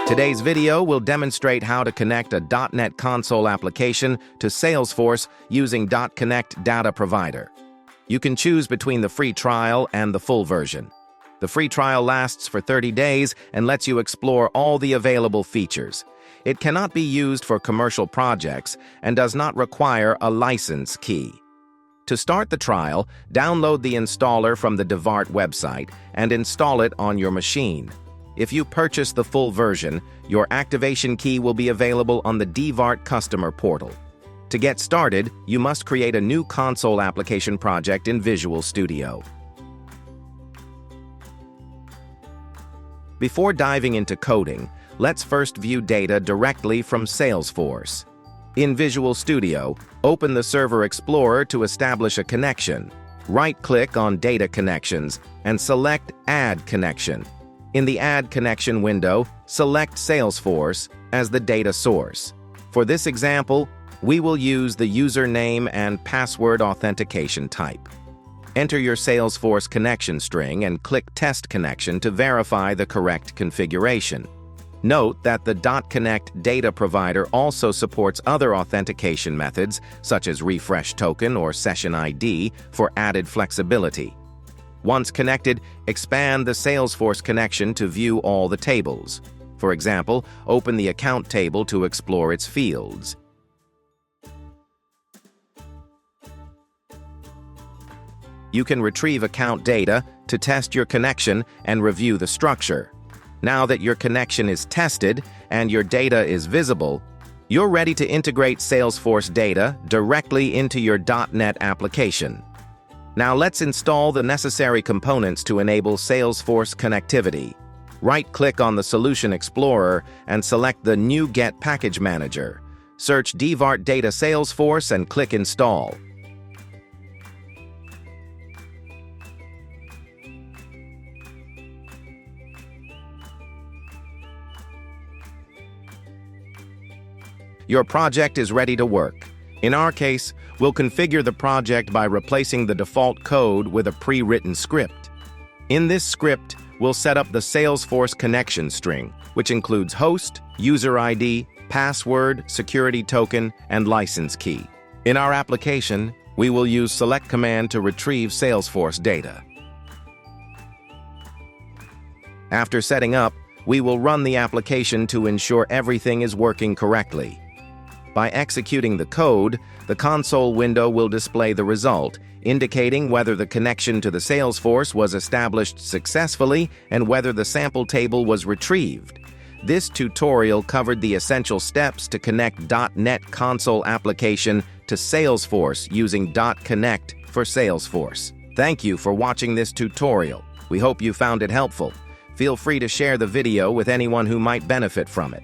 Today's video will demonstrate how to connect a .NET Console application to Salesforce using dotConnect Data Provider. You can choose between the free trial and the full version. The free trial lasts for 30 days and lets you explore all the available features. It cannot be used for commercial projects and does not require a license key. To start the trial, download the installer from the dotVart website and install it on your machine. If you purchase the full version, your activation key will be available on the dotVart customer portal. To get started, you must create a new console application project in Visual Studio. Before diving into coding, let's first view data directly from Salesforce. In Visual Studio, open the Server Explorer to establish a connection. Right-click on Data Connections and select Add Connection. In the Add Connection window, select Salesforce as the data source. For this example, we will use the username and password authentication type. Enter your Salesforce connection string and click Test Connection to verify the correct configuration. Note that the dotConnect Data Provider also supports other authentication methods, such as Refresh Token or Session ID, for added flexibility. Once connected, expand the Salesforce connection to view all the tables. For example, open the Account table to explore its fields. You can retrieve account data to test your connection and review the structure. Now that your connection is tested and your data is visible, you're ready to integrate Salesforce data directly into your .NET application. Now let's install the necessary components to enable Salesforce connectivity. Right-click on the Solution Explorer and select the NuGet Package Manager. Search dotVart Data Salesforce and click Install. Your project is ready to work. In our case, we'll configure the project by replacing the default code with a pre-written script. In this script, we'll set up the Salesforce connection string, which includes host, user ID, password, security token, and license key. In our application, we will use select command to retrieve Salesforce data. After setting up, we will run the application to ensure everything is working correctly. By executing the code, the console window will display the result, indicating whether the connection to the Salesforce was established successfully and whether the sample table was retrieved. This tutorial covered the essential steps to connect .NET Console application to Salesforce using dotConnect for Salesforce. Thank you for watching this tutorial. We hope you found it helpful. Feel free to share the video with anyone who might benefit from it.